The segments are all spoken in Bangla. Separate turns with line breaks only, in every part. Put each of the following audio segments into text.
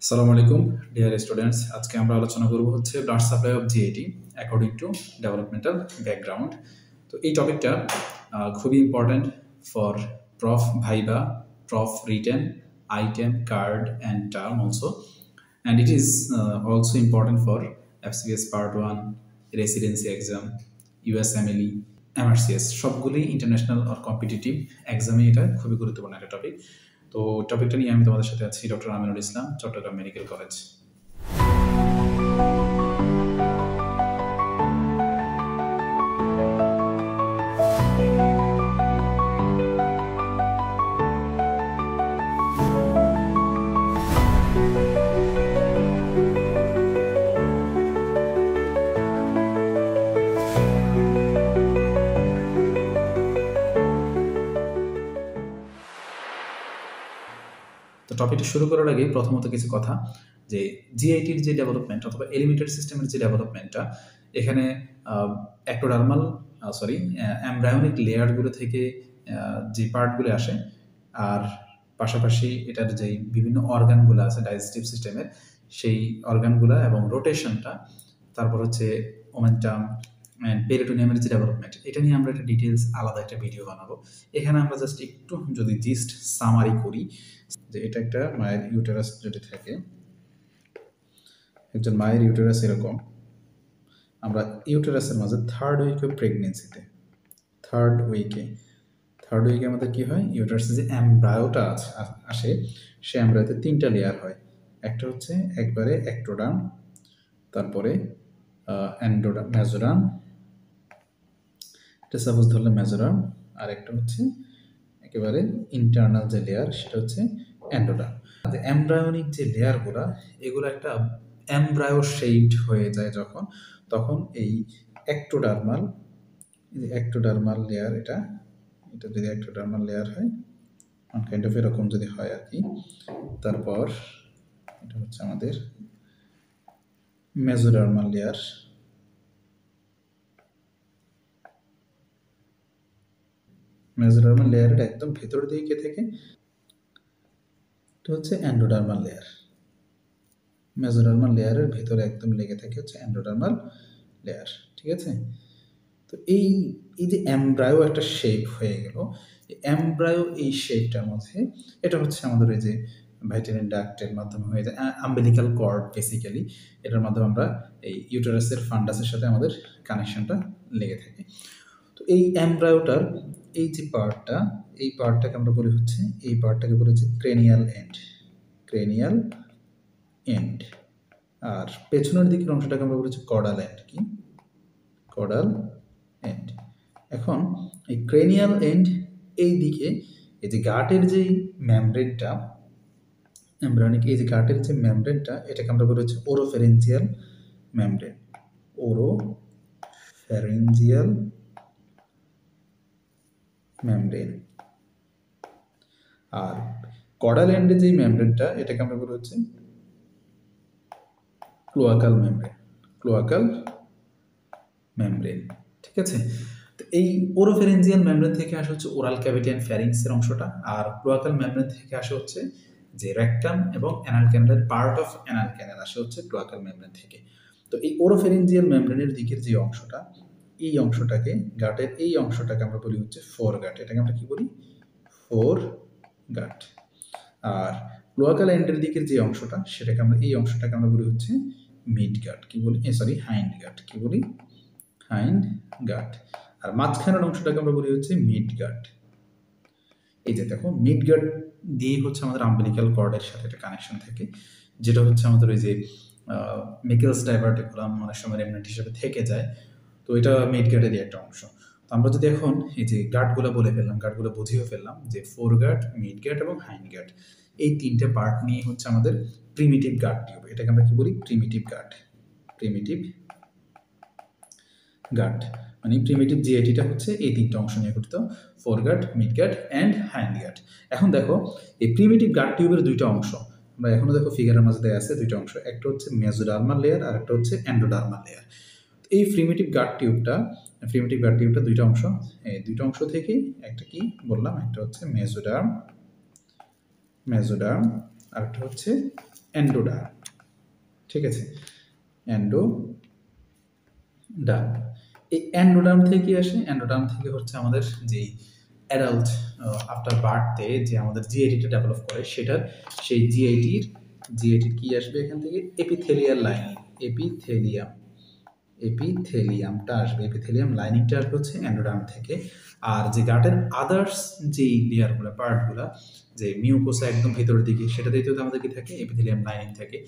আসসালামু আলাইকুম ডিয়ার স্টুডেন্টস। আজকে আমরা আলোচনা করব হচ্ছে blood supply of GIT according to developmental background. তো এই টপিকটা খুবই important for proof viva, proof written, item, card and term also, and it is also important for FCS part 1, residency exam, ইউএসএমএলই, MRCS, সবগুলোই ইন্টারন্যাশনাল আর কম্পিটিটিভ এক্সামে এটা খুবই গুরুত্বপূর্ণ একটা টপিক। তো টপিকটা নিয়ে আমি তোমাদের সাথে আছি doctor Aminul Islam, Chittagong medical college. তো টপিকটা শুরু করার আগে প্রথমত কিছু কথা, যে জিআইটির যে ডেভেলপমেন্ট অথবা এলিমেন্টারি সিস্টেমের যে ডেভেলপমেন্টটা, এখানে অ্যাক্টোডার্মাল এমব্রায়োনিক লেয়ারগুলো থেকে যে পার্টগুলো আসে, আর পাশাপাশি এটার যে বিভিন্ন অর্গানগুলো আছে ডাইজেস্টিভ সিস্টেমের, সেই অর্গানগুলো এবং রোটেশনটা, তারপর হচ্ছে ওমেন্টাম অ্যান্ড পেরিটোনিয়ামের যে ডেভেলপমেন্ট, এটা নিয়ে আমরা একটা ডিটেলস আলাদা একটা ভিডিও বানাবো। এখানে আমরা জাস্ট একটু যদি জিস্ট সামারি করি, যে এটা একটা মায়ের ইউটেরাস যদি থাকে, একজন মায়ের ইউটেরাস এরকম, আমরা ইউটেরাসের মাঝে থার্ড উইকে প্রেগনেন্সিতে থার্ড উইকে আমাদের কি হয়, ইউটেরাসে যে এমব্রায়োটা আসে, সে এমব্রায়োতে 3টা লেয়ার হয়। একটা হচ্ছে একবারে অ্যাক্টোডার্ম, তারপরে অ্যান্ডোডার্ম, মেজোডার্ম, এটা সাপোজ ধরলে মেজোডার্ম, আর একটা হচ্ছে একেবারে ইন্টারনাল যে লেয়ার, সেটা হচ্ছে অ্যান্ডোডার্ম। এমব্রায়োনিক যে লেয়ারগুলো, এগুলো একটা এমব্রায়ো শেপড হয়ে যায় যখন, তখন এই অ্যাক্টোডার্মাল লেয়ার, এটা যদি অ্যাক্টোডার্মাল লেয়ার হয়, কাইন্ড অফ এরকম যদি হয় আর কি, তারপর এটা হচ্ছে আমাদের মেজোডার্মাল লেয়ার, মেজোডার্মাল লেয়ারটা একদম ভেতর দিকে থেকে, এটা হচ্ছে এন্ডোডার্মাল লেয়ার, মেজোডার্মাল লেয়ারের ভেতরে একদম লেগে থাকে হচ্ছে এন্ডোডার্মাল লেয়ার। ঠিক আছে? তো এই যে এমব্রায়ো একটা শেপ হয়ে গেল, এমব্রায়ো এই শেপটার মধ্যে, এটা হচ্ছে আমাদের এই যে ভাইটামিন ডাক্টের মাধ্যমে হয়ে যায়, আম্বিলিক্যাল কর্ড বেসিক্যালি, এটার মাধ্যমে আমরা এই ইউটেরাসের ফান্ডাসের সাথে আমাদের কানেকশনটা লেগে থাকে। তো এই এমব্রায়োটার এই যে পার্টটা, এই পার্টটাকে আমরা বলি হচ্ছে, এই পার্টটাকে বলি হচ্ছে ক্রেনিয়াল এন্ড, আর পেছনের দিকের অংশটাকে আমরা বলেছি কর্ডাল এন্ড। কি? Chordal end. এখন এই ক্রেনিয়াল এন্ড এই দিকে, এই যে গাটের যে মেমব্রেনটা, এমব্রায়োনিক এই যে গাটের যে মেমব্রেনটা, এটাকে আমরা বলি হচ্ছে ওরোফ্যারিঞ্জিয়াল মেমব্রেন, ওরোফ্যারিঞ্জিয়াল মেমব্রেন। আর কর্ডাল এন্ডে যে মেমব্রেনটা, এটাকে আমরা বলি হচ্ছে ক্লোয়াকাল মেমব্রেন। ঠিক আছে? তো এই ওরোফ্যারিঞ্জিয়াল মেমব্রেন থেকে আসে হচ্ছে ওরাল ক্যাভিটি অ্যান্ড ফ্যারিংসের অংশটা, আর ক্লোয়াকাল মেমব্রেন থেকে আসে হচ্ছে যে রেকটাম এবং অ্যানাল ক্যানালের পার্ট অফ অ্যানাল ক্যানাল আসে হচ্ছে ক্লোয়াকাল মেমব্রেন থেকে। তো এই ওরোফ্যারিঞ্জিয়াল মেমব্রেনের দিকের যে অংশটা, এই অংশটাকে, গাটের এই অংশটাকে আমরা বলি হচ্ছে ফোর গাট। এটাকে আমরা কি বলি? ফোর গাট। আর ক্লোয়াকাল এন্ডের দিকের যে অংশটা, সেটাকে আমরা, এই অংশটাকে আমরা বলি হচ্ছে মিড গাট। কি বলি? হাইন্ড গাট। কি বলি? হাইন্ড গাট। আর মাঝখানের অংশটাকে আমরা বলি হচ্ছে মিড গাট। এই যে দেখো, মিড গাট দিয়ে হচ্ছে আমাদের আম্বিলিক্যাল কর্ডের সাথে একটা কানেকশন থাকে, যেটা হচ্ছে আমাদের ওই যে মিকেলস ডাইভার্টিকুলাম অনেক সময় রেমনেন্ট হিসেবে থেকে যায়। তো এটা মিড গাটেরই একটা অংশ। তো আমরা যদি এখন এই যে গাটগুলো বলে ফেললাম, গাটগুলো বুঝিয়ে ফেললাম যে ফোর গাট, মিড গাট এবং হাইন্ড গাট, এই 3টে পার্ট নিয়ে হচ্ছে আমাদের প্রিমিটিভ গাট টিউব। এটাকে আমরা কি বলি? Primitive gut. মানে প্রিমিটিভ জিআইটিটা হচ্ছে এই 3টে অংশ নিয়ে গঠিত, foregut, midgut and hindgut. এখন দেখো, এই প্রিমিটিভ গাট টিউবের 2টা অংশ আমরা এখনো দেখো ফিগারের মাঝে দেওয়া আছে, 2টা অংশ, একটা হচ্ছে মেজোডার্মাল লেয়ার আর একটা হচ্ছে এন্ডোডার্মাল লেয়ার। এই প্রিমিটিভ গাট টিউবটা 2টা অংশ, এই 2টা অংশ থেকে একটা কি বললাম, একটা হচ্ছে মেজোডার্ম আর একটা হচ্ছে এন্ডোডার্ম, ঠিক আছে, এন্ডোডার্ম। এই এন্ডোডার্ম থেকে আসে, এন্ডোডার্ম থেকে হচ্ছে আমাদের যেই অ্যাডাল্ট আফটার বার্থে যে আমাদের জিআইটিটা ডেভেলপ করে সেটার সেই জিআইটির কি আসবে এখান থেকে এপিথেলিয়াল লাইনিং, এপিথেলিয়ামটা আসবে, এপিথেলিয়াম লাইনিংটা আসবে হচ্ছে এন্ডোডার্ম থেকে। আর যে গাটের আদার্স যেই লেয়ারগুলো পার্টগুলো যে মিউকোসা একদম ভেতরের দিকে সেটাতে তো আমাদের কি থাকে এপিথেলিয়াম লাইনিং থাকে।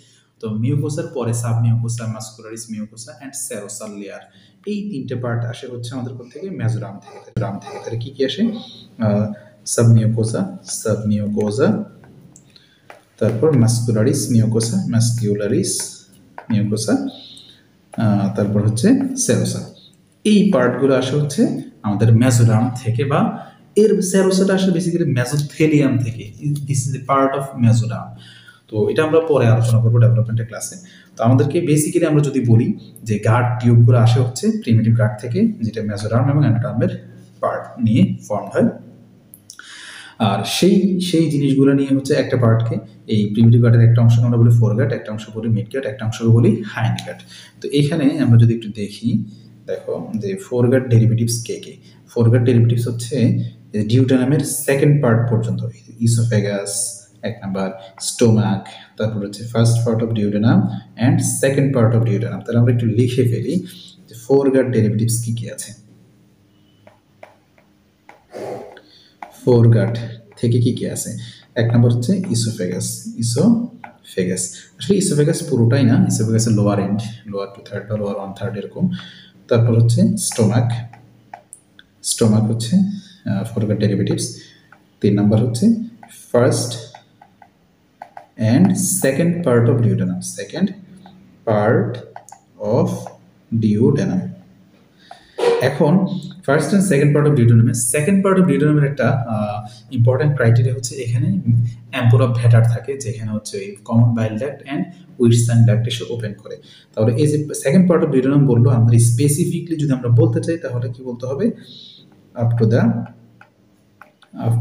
তো মিউকোসার পরে submucosa, muscularis mucosa and serosal layer, এই তিনটে পার্ট আসে হচ্ছে আমাদের কোথা থেকে মেজোরাম থেকে। তাহলে কি কি আসে সাব মিউকোসা, তারপর মাস্কুলারিস মিউকোসা, তারপর হচ্ছে সেরোসা। এই পার্টগুলো আসে হচ্ছে আমাদের মেজোরাম থেকে, বা এর সেরোসাটা আসে বেসিক্যালি মেজোথেলিয়াম থেকে। This is a part of mesoderm. তো এটা আমরা পরে আলোচনা করবো ডেভেলপমেন্টের ক্লাসে। তো আমাদেরকে বেসিক্যালি আমরা যদি বলি যে গার্ড টিউবগুলো আসে হচ্ছে প্রিমিটিভ গার্ড থেকে, যেটা মেজোরাম এবং এন্ডোডার্মের পার্ট নিয়ে ফর্ম হয়। আর সেই জিনিসগুলো নিয়ে হচ্ছে একটা পার্টকে, এই প্রিমিটিভ গার্ডের একটা অংশকে আমরা বলি ফোর গার্ড, একটা অংশ বলি মিড গার্ড, একটা অংশকে বলি হাইন্ড গার্ড। তো এইখানে আমরা যদি একটু দেখি, দেখো যে ফোর গার্ড ডেরিভেটিভস কে কে। ফোর গার্ড ডেরিভেটিভস হচ্ছে ডিউটেনামের সেকেন্ড পার্ট পর্যন্ত, ইসোফেগাস এক নাম্বার, স্টোমাক, তারপর হচ্ছে first part of duodenum and second part of duodenum. তাহলে আমরা একটু লিখে ফেলি যে ফোর গার্ড ডেরিভেটিভস কি কি আছে। ফোর গার্ড থেকে কি কি আছে? এক নম্বর হচ্ছে ইসোফেগাস। আসলে ইসোফেগাস পুরোটাই না, ইসোফেগাসের লোয়ার এন্ড, লোয়ার 2/3 বা লোয়ার 1/3 এরকম। তারপর হচ্ছে স্টোমাক হচ্ছে ফোর গার্ড ডেরিভেটিভস। 3 নাম্বার হচ্ছে first and second part of duodenum. এখন first and second part of ডিউটেনামের একটা ইম্পর্টেন্ট ক্রাইটেরিয়া হচ্ছে এখানে অ্যাম্পুলা ভ্যাটার থাকে, যেখানে হচ্ছে ওই common bile duct and Wirsung duct এসে ওপেন করে। তাহলে এই যে সেকেন্ড পার্ট অফ ডিউটেনাম বললো, আমরা স্পেসিফিকলি যদি আমরা বলতে চাই তাহলে কি বলতে হবে, up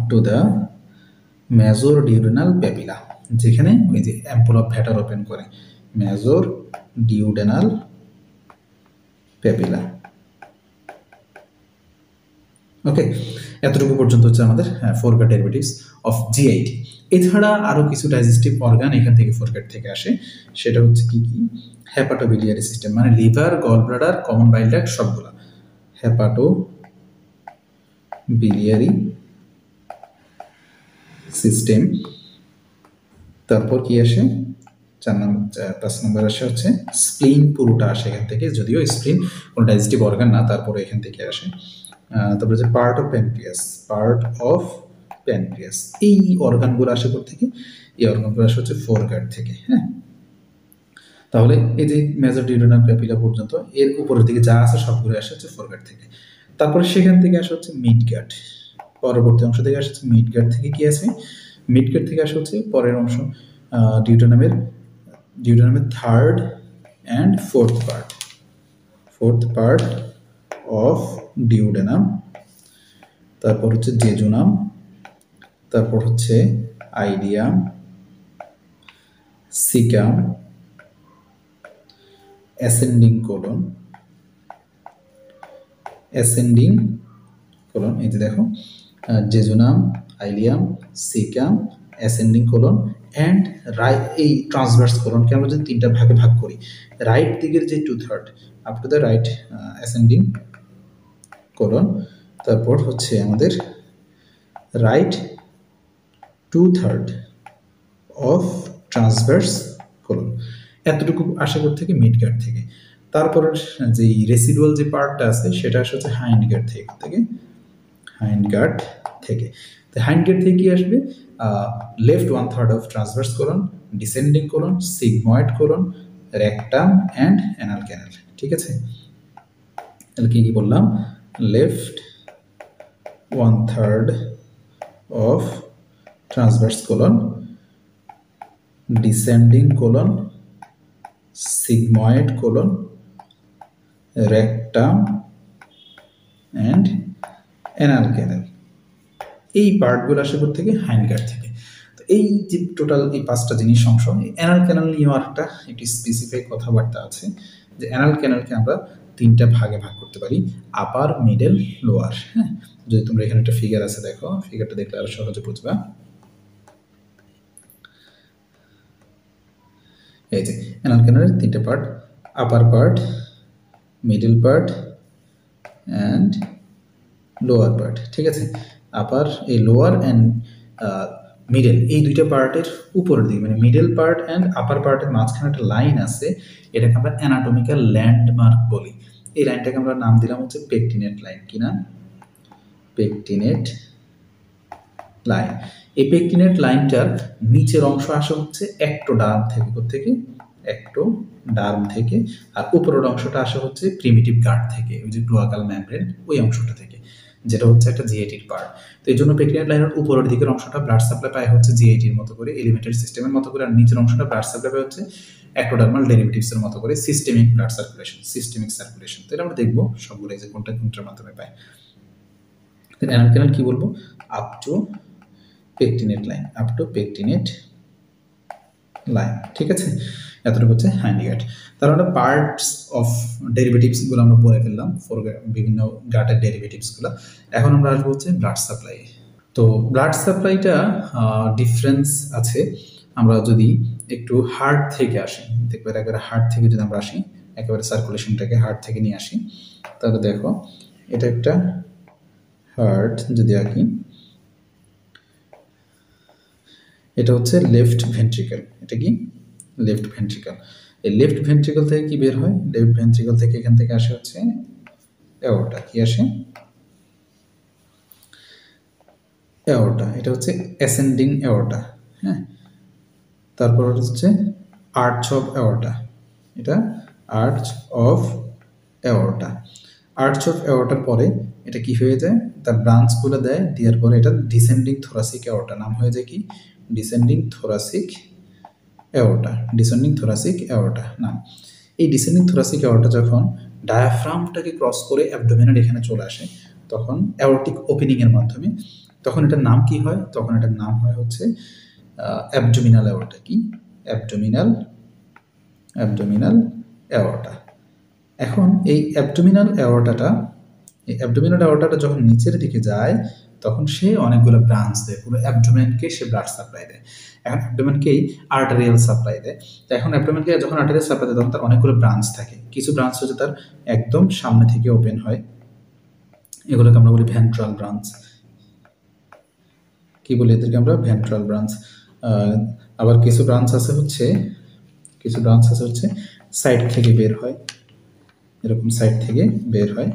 to the major duodenal papilla, যেখানে ওই যে অ্যাম্পুলা ভ্যাটার ওপেন করে, মেজর ডিউডেনাল প্যাপিলা। ওকে, এতটুকু পর্যন্ত হচ্ছে আমাদের foregut derivatives of GIT. এছাড়া আরও কিছু ডাইজেস্টিভ অর্গান এখান থেকে ফোর গার্ড থেকে আসে, সেটা হচ্ছে কি কি, হেপাটোবিলিয়ারি সিস্টেম, মানে liver, gall bladder, common bile duct সবগুলো, হেপাটোবিলিয়ারি সিস্টেম। তারপর কি আসে 5 নম্বর আসে হচ্ছে স্প্লিন, পুরোটা আসে এখান থেকে, যদিও স্প্লিন কোনো ডাইজেস্টিভ অর্গান না, তারপরে এখান থেকে আসে। তারপরে হচ্ছে পার্ট অফ প্যানক্রিয়াস। এই অর্গানগুলো আসে কোথা থেকে, এই অর্গানগুলো আসে হচ্ছে ফোর গার্ড থেকে। হ্যাঁ, তাহলে এই যে মেজর ডিউডেনাল প্যাপিলা পর্যন্ত এর উপরের দিকে যা আছে সবগুলো আসে হচ্ছে ফোর গার্ড থেকে। তারপরে সেখান থেকে আসে হচ্ছে মিড গার্ড, পরবর্তী অংশ থেকে আসে হচ্ছে মিড গার্ড থেকে। কি আছে, মিড গার্ড থেকে আসে হচ্ছে পরের অংশ, ডিউডেনামের third and fourth part of duodenum. তারপর হচ্ছে জেজুনাম, তারপর হচ্ছে আইডিয়াম, সিকাম, অ্যাসেন্ডিং কোলন। এই যে দেখো, jejunum, ileum, caecum, ascending colon and এই ট্রান্সভার্স কোলনকে আমরা যদি তিনটা ভাগে ভাগ করি, রাইট দিকের যে 2/3 up to the right ascending colon, তারপর হচ্ছে আমাদের রাইট 2/3 অফ ট্রান্সভার্স কোলন। এতটুকু আশা করতে থেকে মিড গার্ড থেকে। তারপর যে রেসিডুয়াল যে পার্টটা আছে সেটা আসে হচ্ছে হাইন্ড গার্ড থেকে। তো হাইন্ড গার্ড থেকে কি আসবে, left 1/3 of transverse colon, descending colon, sigmoid colon, rectum and anal canal. ঠিক আছে, তাহলে কি বললাম, left 1/3 of transverse colon, descending colon, sigmoid colon, rectum and anal canal. এই পার্টগুলো আসে থেকে হাইন্ড গার্ড থেকে। তো এই যে টোটাল এই 5টা জিনিস অংশ, অ্যানাল ক্যানাল নিয়েও একটা একটি স্পেসিফিক কথাবার্তা আছে যে অ্যানাল ক্যানালকে আমরা 3টা ভাগে ভাগ করতে পারি, আপার, মিডল, লোয়ার। হ্যাঁ, যদি তোমরা এখানে একটা ফিগার আছে দেখো, ফিগারটা দেখলে আরো সহজে বুঝবা। এই যে অ্যানাল ক্যানালের 3টা part, upper part, middle part and lower part. ঠিক আছে, আপার, এই লোয়ার অ্যান্ড মিডল, এই 2টা পার্টের উপরের দিকে মানে মিডল পার্ট অ্যান্ড আপার পার্টের মাঝখানে একটা লাইন আছে, এটাকে আমরা অ্যানাটমিক্যাল ল্যান্ডমার্ক বলি। এই লাইনটাকে আমরা নাম দিলাম হচ্ছে পেকটিনেট লাইন। কি না? Pectinate line. এই পেকটিনেট লাইনটার নিচের অংশ আসে হচ্ছে একটোডার্ম থেকে, কোত্থেকে? একটোডার্ম থেকে। আর উপরের অংশটা আসে হচ্ছে প্রিমিটিভ গার্ড থেকে, ওই যে ক্লোয়াকাল মেমব্রেন ওই অংশটা থেকে, যেটা হচ্ছে একটা জিআইটির পার্ট। তো এই জন্য পেকটিনেট লাইনের উপরের দিকের অংশটা ব্লাড সাপ্লাই পায় হচ্ছে জিআইটির মতো করে, এলিমেন্টারি সিস্টেমের মতো করে, আর নিচের অংশটা ব্লাড সাপ্লাই পায় হচ্ছে একটোডার্মাল ডেরিভেটিভসের মতো করে, systemic blood circulation, systemic circulation. তো এটা আমরা দেখবো সবগুলো যে কোনটা কোনটার মাধ্যমে পায়। অ্যানাল ক্যানাল কি বলবো? Up to pectinate line, up to pectinate line. ঠিক আছে, এতটুকু হচ্ছে হ্যান্ডিগার্ড। তার মানে পার্টস অফ ডেরিভেটিভসগুলো আমরা পড়ে ফেললাম, বিভিন্ন গাটের ডেরিভেটিভসগুলো। এখন আমরা আসবো হচ্ছে ব্লাড সাপ্লাই। তো ব্লাড সাপ্লাইটা ডিফারেন্স আছে। আমরা যদি একটু হার্ট থেকে আসি, দেখবে একেবারে হার্ট থেকে যদি আমরা আসি, একেবারে সার্কুলেশনটাকে হার্ট থেকে নিয়ে আসি, তাহলে দেখো এটা একটা হার্ট যদি আঁকি, এটা হচ্ছে লেফট ভেন্ট্রিকল। এটা কি? Left ventricle. এই লেফট ভেন্ট্রিকল থেকে কি বের হয়? লেফট ভেন্ট্রিকল থেকে এখান থেকে আসে হচ্ছে অ্যাওর্টা। কি আসে? অ্যাওর্টা। এটা হচ্ছে অ্যাসেন্ডিং অ্যাওর্টা। হ্যাঁ, তারপর হচ্ছে আর্চ অফ অ্যাওর্টা। এটা arch of aorta. Arch of অ্যাওর্টার পরে এটা কি হয়ে যায়? তার ব্রাঞ্চগুলো দেয়, দেওয়ার পরে এটা ডিসেন্ডিং থোরাসিক অ্যাওর্টা নাম হয়ে যায়। কি? Descending thoracic aorta. Descending thoracic aorta নাম। এই ডিসেন্ডিং থোরাসিক অ্যাওর্টা যখন ডায়াফ্রামটাকে ক্রস করে অ্যাবডোমেনের এখানে চলে আসে, তখন অ্যাওর্টিক ওপেনিংয়ের মাধ্যমে, তখন এটার নাম কি হয়? তখন এটার নাম হয় হচ্ছে অ্যাবডোমিনাল অ্যাওর্টা। কি? Abdominal aorta. এখন এই অ্যাবডোমিনাল অ্যাওর্টাটা যখন নিচের দিকে যায়, তখন সে অনেকগুলো ব্রাঞ্চ দেয়, পুরো অ্যাবডোমেনকে সে ব্লাড সাপ্লাই দেয়। এখন অ্যাবডোমেনকেই আর্টারিয়াল সাপ্লাই দেয়। তো এখন অ্যাবডোমেনকে যখন আর্টারিয়াল সাপ্লাই দেয়, তখন তার অনেকগুলো ব্রাঞ্চ থাকে। কিছু ব্রাঞ্চ হচ্ছে তার একদম সামনে থেকে ওপেন হয়, এগুলোকে আমরা বলি ভেন্ট্রাল ব্রাঞ্চ। কি বলি এদেরকে আমরা? Ventral branch. আবার কিছু ব্রাঞ্চ আছে হচ্ছে সাইড থেকে বের হয়, এরকম সাইড থেকে বের হয়।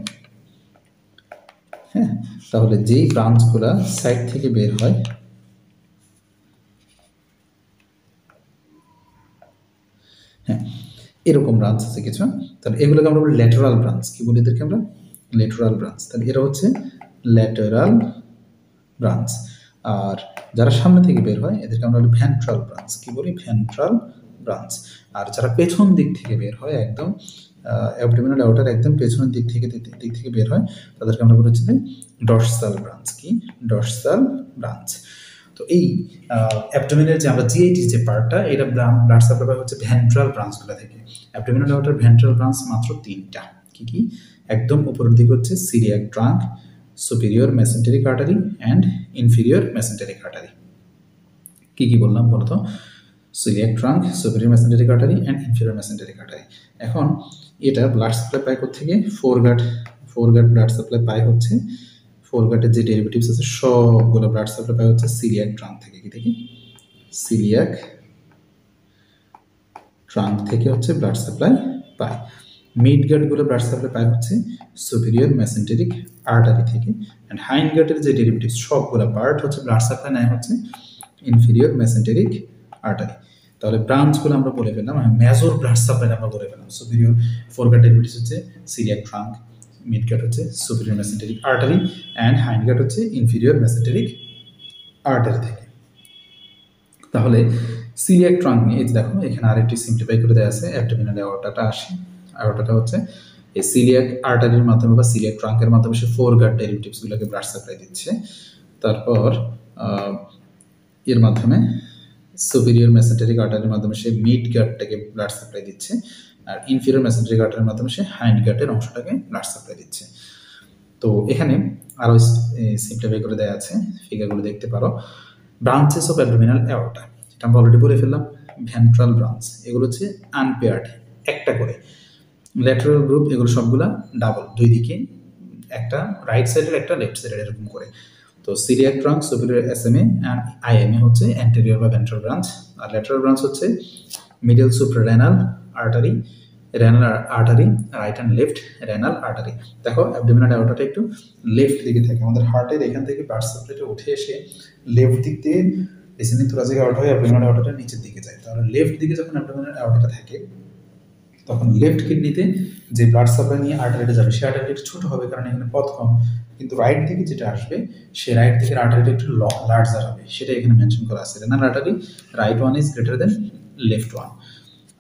হ্যাঁ, তাহলে যেই ব্রাঞ্চগুলা সাইড থেকে বের হয়, হ্যাঁ এরকম ব্রাঞ্চ আছে কিছু, তাহলে এগুলোকে আমরা বলি ল্যাটেরাল ব্রাঞ্চ। কি বলি এদেরকে আমরা? Lateral branch. তাহলে এরা হচ্ছে ল্যাটেরাল ব্রাঞ্চ। আর যারা সামনে থেকে বের হয় এদেরকে আমরা বলি ভেন্ট্রাল ব্রাঞ্চ। কি বলি? Ventral branch. আর যারা পেছন দিক থেকে বের হয়, একদম অ্যাবডোমিনাল অ্যাওর্টার একদম পেছনের দিক থেকে বের হয়, তাদেরকে আমরা বলেছি ডর্সাল ব্রাঞ্চ। কি? Dorsal branch. তো এই অ্যাবডোমিনের যে আমরা জিআইটি যে পার্টটা, এটা ব্লাড সাপ্লাই হচ্ছে ভেন্ট্রাল ব্রাঞ্চগুলো থেকে। অ্যাবডোমিনাল অ্যাওর্টার ভেন্ট্রাল ব্রাঞ্চ মাত্র 3টা। কি কি? একদম উপরের দিকে হচ্ছে coeliac trunk, superior mesenteric artery and inferior mesenteric artery. কি কি বললাম বলতো? Coeliac trunk, superior mesenteric artery and inferior mesenteric artery. এখন এটা ব্লাড সাপ্লাই পায় থেকে ফোরগাট ব্লাড সাপ্লাই পায় হচ্ছে, ফোরগাটের যে ডেরিভেটিভস আছে সবগুলো ব্লাড সাপ্লাই পায় হচ্ছে সিলিয়াক ট্রাঙ্ক থেকে। কি থেকে? সিলিয়াক ট্রাঙ্ক থেকে হচ্ছে ব্লাড সাপ্লাই পায়। মিড গাটগুলো ব্লাড সাপ্লাই পায় হচ্ছে সুপিরিয়র মেসেন্টেরিক আর্টারি থেকে। অ্যান্ড হাইন্ড গাটের যে ডেরিভেটিভস সবগুলো পার্ট হচ্ছে ব্লাড সাপ্লাই নেয় হচ্ছে ইনফিরিয়র মেসেন্টেরিক আর্টারি। তাহলে ব্রাঞ্চগুলো আমরা বলে ফেললাম, মেজর ব্লাড সাপ্লাই আমরা বলে ফেললাম। সুপিরিয়র ফোরগাট ডেরিভেটিভস হচ্ছে সিলিয়াক ট্রাঙ্ক, মিড গাট হচ্ছে superior mesenteric artery and hindgut হচ্ছে ইনফিরিয়র মেসেন্টেরিক আর্টারি থেকে। তাহলে সিলিয়াক ট্রাঙ্ক নিয়ে দেখো এখানে আরেকটি সিম্পলিফাই করে দেওয়া আছে। অ্যাবডোমিনাল অ্যাওর্টাটা আসে, অ্যাওর্টাটা হচ্ছে এই সিলিয়াক আর্টারির মাধ্যমে বা সিলিয়াক ট্রাঙ্কের মাধ্যমে সে ফোরগাট ডেরিভেটিভসগুলোকে ব্লাড সাপ্লাই দিচ্ছে। তারপর এর মাধ্যমে সুপিরিয়র মেসেন্টেরিক আর্টারির মাধ্যমে সে মিড গার্ডটাকে ব্লাড সাপ্লাই দিচ্ছে, আর ইনফিরিয়র মেসেন্টেরিক আর্টারির মাধ্যমে সে হাইন্ড গার্ডের অংশটাকে ব্লাড সাপ্লাই দিচ্ছে। তো এখানে আরও সিমপ্লিফাই করে দেওয়া আছে, ফিগারগুলো দেখতে পারো। ব্রাঞ্চেস অফ অ্যাবডোমিনাল অ্যাওর্টা, এটা আমরা অলরেডি বলে ফেললাম। ভেন্ট্রাল ব্রাঞ্চ, এগুলো হচ্ছে আনপেয়ার্ড, একটা করে। ল্যাটারাল গ্রুপ, এগুলো সবগুলা ডাবল, দুই দিকে একটা, রাইট সাইডের একটা, লেফট সাইডের, এরকম করে। তো coeliac trunk, superior SMA and IMA হচ্ছে অ্যান্টেরিয়র বা ভেন্ট্রাল ব্রাঞ্চ, আর ল্যাটারাল ব্রাঞ্চ হচ্ছে middle suprarenal artery, renal artery, right and left renal artery. দেখো অ্যাবডোমিনাল অ্যাওর্টাটা একটু লেফট দিকে থাকে, আমাদের হার্টের এখান থেকে ব্লাড সাপ্লাইটা উঠে এসে লেফট দিক দিয়ে ডিসেন্ডিং থোরাসিক অ্যাওর্টা হয়ে অ্যাবডোমিনাল অ্যাওর্টাটা নিচের দিকে যায়। তাহলে লেফট দিকে যখন অ্যাবডোমিনাল অ্যাওর্টাটা থাকে, তখন লেফট কিডনিতে যে ব্লাড সাপ্লাই নিয়ে আর্টারিটা যাবে, সে আর্টারিটা একটু ছোটো হবে, কারণ এখানে পথ কম। কিন্তু রাইট দিকে যেটা আসবে, সে রাইট দিকের আর্টারিটা একটু লার্জার হবে, সেটা এখানে মেনশন করা আছে। Renal artery, right one is greater than left one.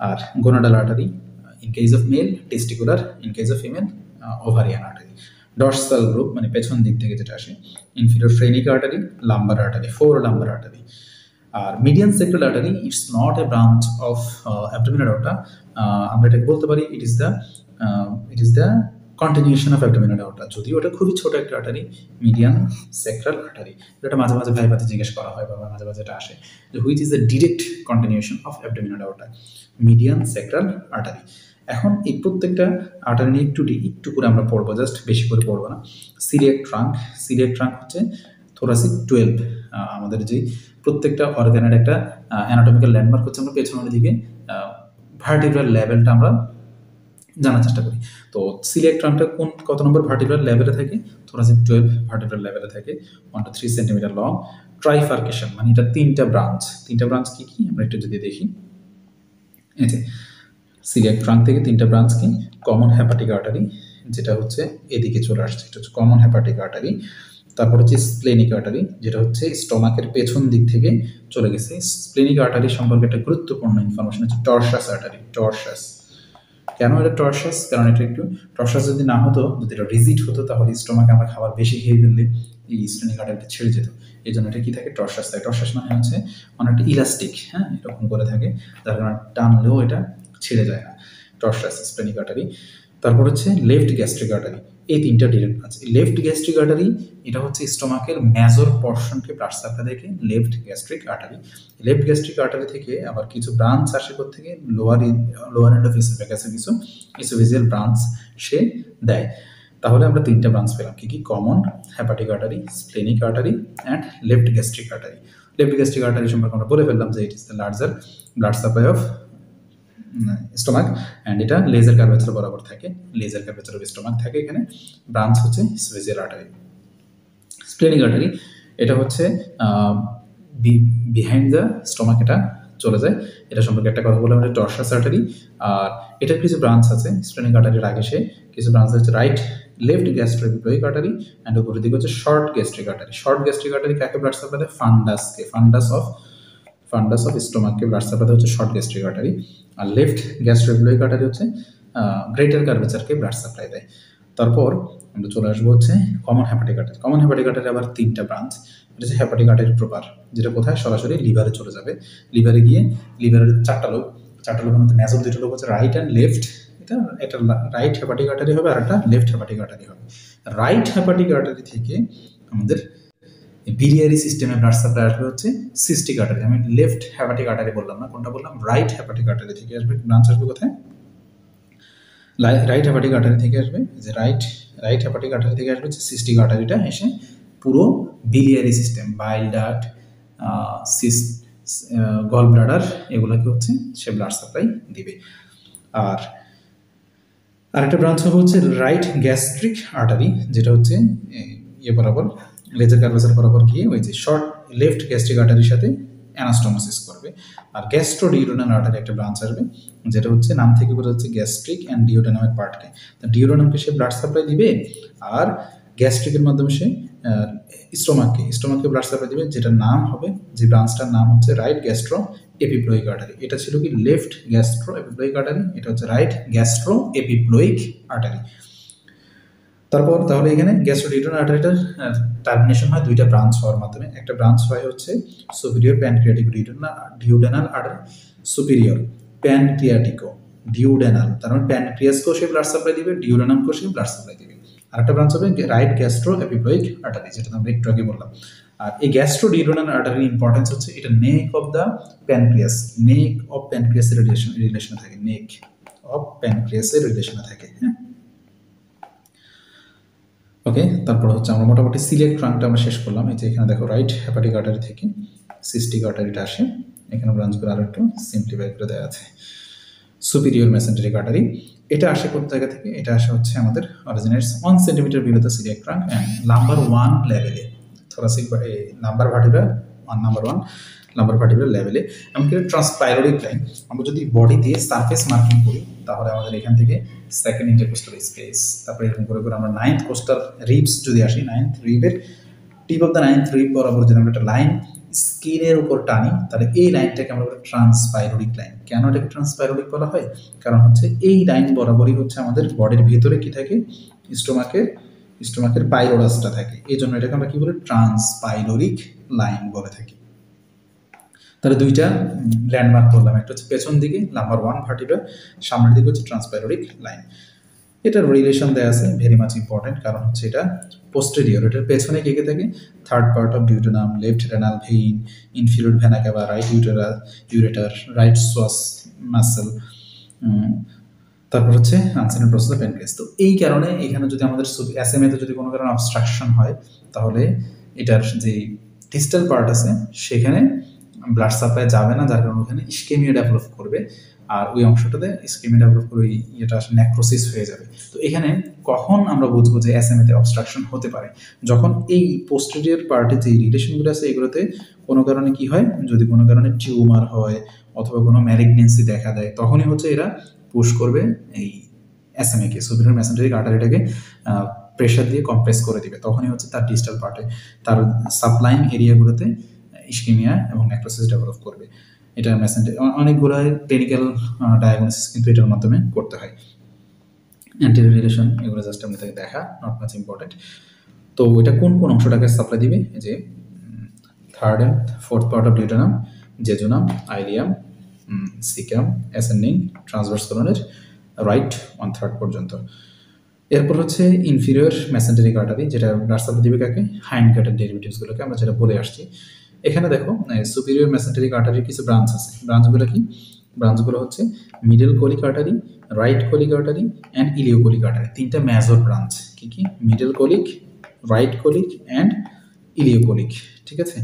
আর gonadal artery, in case of male testicular, in case of female ovarian artery. Dorsal group মানে পেছন দিক থেকে যেটা আসে, inferior phrenic artery, lumbar artery, four lumbar artery. আর median sacral artery, it's not a branch of abdominal aorta, আমরা এটাকে বলতে পারি it is the continuation of abdominal aorta, যদিও ওটা খুবই ছোট একটা আর্টারি, মিডিয়ান সেক্রাল আর্টারি। এটা মাঝে মাঝে ভাইভাতে জিজ্ঞেস করা হয়, বা মাঝে মাঝে এটা আসে যে which is the direct continuation of abdominal aorta, median sacral artery. এখন এই প্রত্যেকটা আর্টারি নিয়ে একটু করে আমরা পড়বো, জাস্ট বেশি করে পড়বো না। সিলিয়াক ট্রাঙ্ক, সিলিয়াক ট্রাঙ্ক হচ্ছে থোরাসিক 12, আমাদের যে প্রত্যেকটা অর্গানের একটা অ্যানাটমিক্যাল ল্যান্ডমার্ক হচ্ছে, আমরা পেছনের দিকে ভার্টিব্রাল লেভেলটা আমরা জানার চেষ্টা করি। তো সিলিয়াক ট্রাঙ্কটা কত নম্বর ভার্টিব্রাল লেভেলে থাকে? থোরাসিক 12 ভার্টিব্রাল লেভেলে থাকে, 1 to 3 সেন্টিমিটার লং। ট্রাইফার্কেশন মানে এটা তিনটা ব্রাঞ্চ কি কি আমরা একটু যদি দেখি। এই যে সিলিয়াক ট্রাঙ্ক থেকে তিনটা ব্রাঞ্চ কি? কমন হ্যাপাটিক আর্টারি, যেটা হচ্ছে এদিকে চলে আসছে, এটা হচ্ছে কমন হ্যাপাটিক আর্টারি। তারপর হচ্ছে স্প্লেনিক আর্টারি, যেটা হচ্ছে স্টোমাকের পেছন দিক থেকে চলে গেছে। স্প্লেনিক আর্টারি সম্পর্কে একটা গুরুত্বপূর্ণ ইনফরমেশন হচ্ছে টর্সাস আর্টারি। টর্সাস কেন এটা টর্সাস? কারণ এটা একটু টর্সাস যদি না হতো, যদি এটা রিজিড হতো, তাহলে স্টোমাকে আমরা খাবার বেশি খেয়ে ফেললে এই স্প্লেনিক আর্টারিটা ছেড়ে যেত। এই জন্য এটা কি থাকে? টর্সাস থাকে। টর্সাস মানে হচ্ছে অনেকটা ইলাস্টিক, হ্যাঁ, এরকম করে থাকে, যার কারণে টানলেও এটা ছেড়ে যায় না। টর্সাস, স্প্লেনিক আর্টারি। তারপর হচ্ছে লেফট গ্যাস্ট্রিক আর্টারি। এই তিনটা direct branch. Left gastric artery এটা হচ্ছে স্টোমাকের মেজর পোরশনকে ব্লাড সাপ্লাই দেখে left gastric artery. Left gastric artery থেকে আবার কিছু ব্রাঞ্চ আসে থেকে লোয়ার এন্ড অফ ইসোফেগাসে কিছু ইসোফেজিয়াল ব্রাঞ্চ সে দেয়। তাহলে আমরা তিনটা ব্রাঞ্চ পেলাম, কি কি? Common hepatic artery, splenic artery and left gastric artery. Left gastric artery সম্পর্কে আমরা বলে ফেললাম যে ইট is the larger blood supply of stomach, and এটা লেজার কার্ভেচার বরাবর থাকে, লেজার কার্ভেচার অফ স্টোমাক থাকে। এখানে ব্রাঞ্চ হচ্ছে ইসোফেজিয়াল আর্টারি। স্প্লেনিক আর্টারি এটা হচ্ছে বিহাইন্ড দ্য স্টোমাক এটা চলে যায়। এটা সম্পর্কে একটা কথা বললাম, এটা টর্সাস আর্টারি। আর এটার কিছু ব্রাঞ্চ আছে স্প্লেনিক আর্টারির আগে, সে কিছু ব্রাঞ্চ হচ্ছে লেফট গ্যাস্ট্রোএপিপ্লয়িক আর্টারি, অ্যান্ড উপরের দিকে হচ্ছে short gastric artery. Short gastric artery কাকে ব্লাড সাপ্লাই দেয়? ফান্ডাসকে, ফান্ডাস অফ স্টোমাককে ব্লাড সাপ্লাই দেয় হচ্ছে শর্ট গ্যাস্ট্রিক আর্টারি। আর লেফট গ্যাস্ট্রোএপিপ্লয়িক আর্টারি হচ্ছে গ্রেটার কার্ভেচারকে ব্লাড সাপ্লাই দেয়। তারপর আমরা চলে আসবো হচ্ছে common hepatic artery. Common hepatic artery আবার তিনটা ব্রাঞ্চ। এটা হচ্ছে হ্যাপাটিক আর্টারি প্রপার, যেটা কোথায়? সরাসরি লিভারে চলে যাবে। লিভারে গিয়ে লিভারের চারটা লোবের মধ্যে মেজর দুটো লোব হচ্ছে রাইট অ্যান্ড লেফট। এটা রাইট হ্যাপাটিক আর্টারি হবে, আর একটা লেফট হ্যাপাটিক আর্টারি হবে। রাইট হ্যাপাটিক আর্টারি থেকে আমাদের বিলিয়ারি সিস্টেমে ব্লাড সাপ্লাই আসবে হচ্ছে সিস্টিক আর্টারি। আমি লেফট হ্যাপাটিক আর্টারি বললাম না, কোনটা বললাম? রাইট হ্যাপাটিক আর্টারি থেকে আসবে। ব্রাঞ্চ আসবে কোথায়? রাইট হ্যাপাটিক আর্টারি থেকে আসবে, যে রাইট হ্যাপাটিক আর্টারি থেকে আসবে হচ্ছে সিস্টিক আর্টারিটা, এসে পুরো biliary system, bile duct, gall bladder, এগুলোকে হচ্ছে সে ব্লাড সাপ্লাই দিবে। আর আরেকটা ব্রাঞ্চ হবে হচ্ছে রাইট গ্যাস্ট্রিক আর্টারি, যেটা হচ্ছে বরাবর লেজার কার্ভেচার বরাবর গিয়ে ওই যে শর্ট লেফট গ্যাস্ট্রিক আর্টারির সাথে অ্যানাস্টোমোসিস করবে। আর গ্যাস্ট্রোডিউডেনাল আর্টারি একটা ব্রাঞ্চ আসবে, যেটা হচ্ছে নাম থেকে বোঝা যাচ্ছে গ্যাস্ট্রিক অ্যান্ড ডিউডেনামের পার্টকে। তো ডিউডেনামকে সে ব্লাড সাপ্লাই দিবে, আর গ্যাস্ট্রিকের মাধ্যমে সে স্টোমাককে ব্লাড সাপ্লাই দিবে, যেটার নাম হবে, যে ব্রাঞ্চটার নাম হচ্ছে রাইট গ্যাস্ট্রো এপিপ্লয়িক আর্টারি। এটা ছিল কি? লেফট গ্যাস্ট্রো এপিপ্লয়িক আর্টারি, এটা হচ্ছে রাইট গ্যাস্ট্রো এপিপ্লয়িক আর্টারি। তারপর তাহলে এখানে গ্যাস্ট্রোডিউডেনাল আর্টারিটার টার্মিনেশন হয় দুইটা ব্রাঞ্চ হওয়ার মাধ্যমে। একটা ব্রাঞ্চ হয় হচ্ছে superior pancreatic duodenal artery, superior pancreaticoduodenal, তার মানে প্যানক্রিয়াসকেও সে ব্লাড সাপ্লাই দিবে, ডিউডেনামকেও সে ব্লাড সাপ্লাই দিবে। আর একটা ব্রাঞ্চ হবে রাইট গ্যাস্ট্রো এপিপ্লয়েড আর্টারি, যেটা আমরা একটু আগে বললাম। আর এই গ্যাস্ট্রোডিউডেনাল আর্টারির ইম্পর্টেন্স হচ্ছে এটা neck of the pancreas, neck of প্যানক্রিয়াসের রিলেশনে থাকে, নেক অফ প্যানক্রিয়াসের রিলেশনে থাকে। হ্যাঁ, ওকে। তারপর হচ্ছে আমরা মোটামুটি সিলিয়াক ট্রাঙ্কটা আমরা শেষ করলাম। এই যে এখানে দেখো রাইট হেপাটিক আর্টারি থেকে সিস্টিক আর্টারিটা আসে, এখানে ব্রাঞ্চগুলো আরো একটু সিম্পলিফাই করে দেওয়া আছে। সুপিরিয়র মেসেন্টেরিক আর্টারি, এটা আসে কোন জায়গা থেকে? এটা আসে হচ্ছে আমাদের originates 1 centimetre below the coeliac trunk and number 1 লেভেলে, thoracic number vertebra 1 number 1 lumber vertebral লেভেলে। এমনকি ট্রান্সপাইরোডিক লাইন, আমরা যদি বডিতে সারফেস মার্কিং করি তাহলে আমাদের এখান থেকে সেকেন্ড ইন্টারকোস্টাল স্পেস, তারপরে এরকম করে করে আমরা 9th কোস্টাল রিবস যদি আসি, 9th রিবের tip of the 9th rib বরাবর যদি আমরা একটা লাইন স্কিনের উপর টানি, তাহলে এই লাইনটাকে আমরা বলি ট্রান্সপাইরোডিক লাইন। কেন এটাকে ট্রান্সপাইরোডিক বলা হয়? কারণ হচ্ছে এই লাইন বরাবরই হচ্ছে আমাদের বডির ভিতরে কি থাকে, স্টোমাকের পাইরোরাসটা থাকে, এই জন্য এটাকে আমরা কি বলি, ট্রান্সপাইরোডিক লাইন বলে থাকি। তাহলে দুইটা ল্যান্ডমার্ক বললাম, একটা হচ্ছে পেছন দিকে নাম্বার 1 ভার্টিব্রা, সামনের দিকে হচ্ছে ট্রান্সপাইরোডিক লাইন। এটার রিলেশন দেওয়া আছে, ভেরি মাচ ইম্পর্টেন্ট, কারণ হচ্ছে এটা পোস্টেরিয়র, এটার পেছনে কে কে থাকে, third part of duodenum, left renal vein, inferior vena cava, right ureter, right psoas muscle, তারপর হচ্ছে আনসেন্টেড প্রসেস অফ প্যানক্রিয়াস। তো এই কারণে এখানে যদি আমাদের এসএমএতে যদি কোনো কারণে অবস্ট্রাকশন হয়, তাহলে এটার যে ডিস্টাল পার্ট আছে সেখানে ব্লাড সাপ্লাই যাবে না, যার কারণে ওখানে ইস্কেমিয়া ডেভেলপ করবে, আর ওই অংশটাতে ইস্কেমিয়া ডেভেলপ করে এটা আসলে নেক্রোসিস হয়ে যাবে। তো এখানে কখন আমরা বুঝবো যে এসএমএতে অবস্ট্রাকশন হতে পারে? যখন এই পোস্টেরিয়র পার্টে যে রিলেশনগুলো আছে এগুলোতে কোনো কারণে কি হয়, যদি কোনো কারণে টিউমার হয় অথবা কোনো ম্যালিগনেন্সি দেখা দেয়, তখনই হচ্ছে এরা পুশ করবে এই এসএমএকে, সুপিরিয়র মেসেন্টেরিক আর্টারিটাকে প্রেশার দিয়ে কম্প্রেস করে দিবে, তখনই হচ্ছে তার ডিস্টাল পার্টে, তার সাপ্লাইং এরিয়াগুলোতে ইস্কেমিয়া এবং নেক্রোসিস ডেভেলপ করবে। এটা অনেকগুলো ক্লিনিক্যাল ডায়াগনোসিস কিন্তু এটার মাধ্যমে করতে হয়। অ্যান্টেরিয়র রিলেশন এগুলো জাস্ট আমি তাকে দেখা, নট মাচ ইম্পর্টেন্ট। তো এটা কোন কোন অংশটাকে সাপ্লাই দিবে? যে third and fourth part of duodenum, jejunum, ileum, caecum, ascending, transverse কোলনের রাইট 1/3 পর্যন্ত। এরপর হচ্ছে ইনফিরিয়র মেসেন্টেরিক আর্টারি, যেটা ব্লাড সাপ্লাই দিবে কাকে, হাইন্ড কাটের ডেরিভেটিভসগুলোকে, আমরা যেটা বলে আসছি। এখানে দেখো সুপিরিয়র মেসেন্টেরিক আর্টারির কিছু ব্রাঞ্চ আছে। ব্রাঞ্চগুলো কি? ব্রাঞ্চগুলো হচ্ছে middle colic artery, right colic artery and ileocolic artery, তিনটা মেজর ব্রাঞ্চ। কি কি? Middle colic, right colic and ileocolic. ঠিক আছে,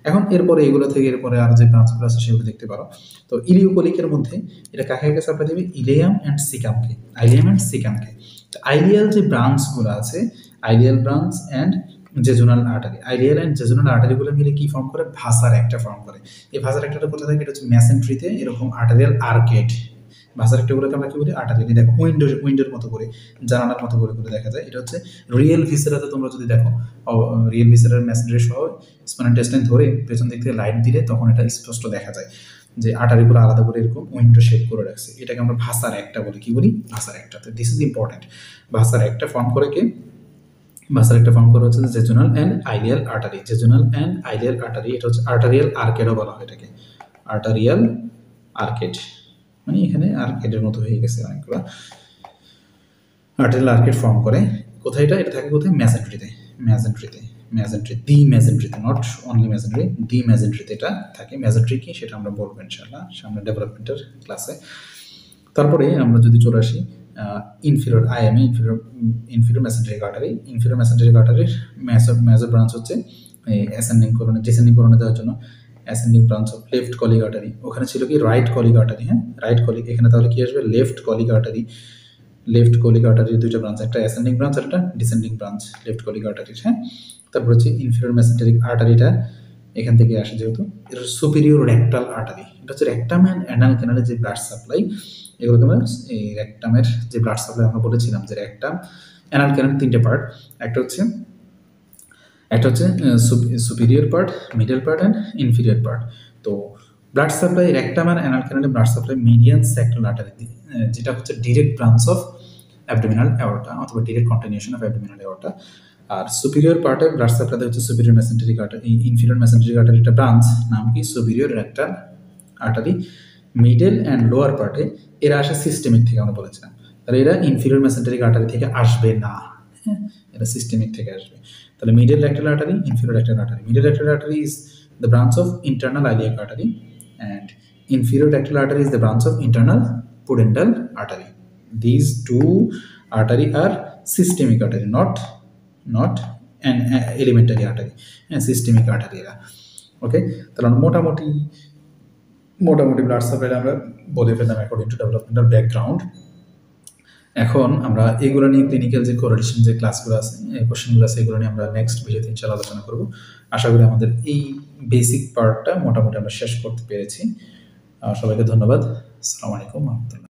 এখন এরপরে এগুলো থেকে এরপরে আর যে ব্রাঞ্চগুলো আছে সেগুলো দেখতে পারো। তো ইলিওকোলিকের মধ্যে এটা কাকে কাকে সাপ্লাই দেবে? ইলিয়াম অ্যান্ড সিকামকে, আইলিয়াম অ্যান্ড সিকামকে। আইলিয়াল যে ব্রাঞ্চগুলো আছে, ileal branch and jejunal artery, ileal and jejunal আর্টারিগুলো মিলে কি ফর্ম করে? ভাসার একটা ফর্ম করে। এই ভাসার একটাটা কোথায় থাকে? এটা হচ্ছে মেসেন্ট্রিতে এরকম আর্টারিয়াল আর্কেড। ভাসার একটাগুলোকে আমরা কি বলি? আর্টারিয়াল। দেখো উইন্ডোর মতো করে, জানালার মতো করে করে দেখা যায়। এটা হচ্ছে রিয়েল ভিসেরাতে তোমরা যদি দেখো, রিয়েল ভিসেরার মেসেন্ট্রি সহ স্পাইনাল ইন্টেস্টাইন ধরে পেছন দিক থেকে লাইট দিলে তখন এটা স্পষ্ট দেখা যায় যে আর্টারিগুলো আলাদা করে এরকম উইন্ডো শেপ করে রাখছে। এটাকে আমরা ভাসার একটা বলি। কি বলি? ভাসার একটা। তো দিস ইজ ইম্পর্টেন্ট। ভাসার একটা ফর্ম করে কে? ভাসার একটা ফর্ম করা হচ্ছে jejunal and ileal artery, jejunal and ileal artery. এটা হচ্ছে আর্টারিয়াল আর্কেডও বলা হয় এটাকে, আর্টারিয়াল আর্কেড, মানে এখানে আর্কেডের মতো হয়ে গেছে অনেকগুলো। আর্টারিয়াল আর্কেড ফর্ম করে কোথায়? এটা থাকে কোথায়? মেসেন্ট্রিতে, দি মেসেন্ট্রিতে, নট অনলি মেসেন্ট্রি, দি মেসেন্ট্রিতে এটা থাকে। মেসেন্ট্রি কি সেটা আমরা বলবো ইনশাআল্লাহ সামনে ডেভেলপমেন্টের ক্লাসে। তারপরে আমরা যদি চলে আসি inferior IMA, inferior mesenteric artery. Inferior মেসেন্টেরিক আর্টারির মেজর ব্রাঞ্চ হচ্ছে অ্যাসেন্ডিং কোলনে, ডিসেন্ডিং কোলনে দেওয়ার জন্য ascending branch of left colic artery. ওখানে ছিল কি? Right colic artery. হ্যাঁ, রাইট কলিক। এখানে তাহলে কি আসবে? Left colic artery. Left colic আর্টারির দুইটা ব্রাঞ্চ, একটা অ্যাসেন্ডিং ব্রাঞ্চ আর একটা ডিসেন্ডিং ব্রাঞ্চ লেফট কলিক আর্টারির। হ্যাঁ, তারপর হচ্ছে ইনফিরিয়র মেসেন্টেরিক আর্টারিটা এখান থেকে আসে, যেহেতু এটা সুপিরিয়র রেকটাল আর্টারি। এটা হচ্ছে রেকটাম অ্যান্ড অ্যানাল ক্যানালের যে ব্লাড সাপ্লাই, এগুলোকে আমরা এই রেকটামের যে ব্লাড সাপ্লাই আমরা বলেছিলাম যে রেকটাম অ্যানাল ক্যানাল তিনটে পার্ট, একটা হচ্ছে superior part, middle part and inferior part. তো blood supply rectum and anal ক্যানালে blood supply median sacral artery, যেটা হচ্ছে direct branch of abdominal aorta অথবা direct continuation of abdominal aorta. আর সুপিরিয়র পার্টে ব্লাড সাপ্লাইতে হচ্ছে superior mesenteric artery, inferior mesenteric artery একটা ব্রাঞ্চ, নাম কি superior rectal artery. Middle and lower পার্টে এরা আসে সিস্টেমিক থেকে, আমরা বলেছিলাম, তাহলে এরা ইনফিরিয়র মেসেন্টেরিক আর্টারি থেকে আসবে না, হ্যাঁ, এরা সিস্টেমিক থেকে আসবে। তাহলে middle rectal artery, inferior rectal artery. Middle rectal artery is the branch of internal iliac artery and inferior rectal artery is the branch of internal pudendal artery. These two artery are systemic artery, not an elementary artery, and systemic artery. ওকে, তাহলে আমরা মোটামুটি ব্লাড সাপ্লাই আমরা বলে ফেললাম অ্যাকর্ডিং টু ডেভেলপমেন্টাল ব্যাকগ্রাউন্ড। এখন আমরা এগুলো নিয়ে ক্লিনিক্যাল যে কোরিলেশন যে ক্লাসগুলো আছে, কোশ্চেনগুলো আছে, এগুলো নিয়ে আমরা নেক্সট ভিডিওতে ইনশাআল্লাহ আলোচনা করব। আশা করি আমাদের এই বেসিক পার্টটা মোটামুটি আমরা শেষ করতে পেরেছি। সবাইকে ধন্যবাদ। আসসালামু আলাইকুম ওয়া রাহমাতুল্লাহ।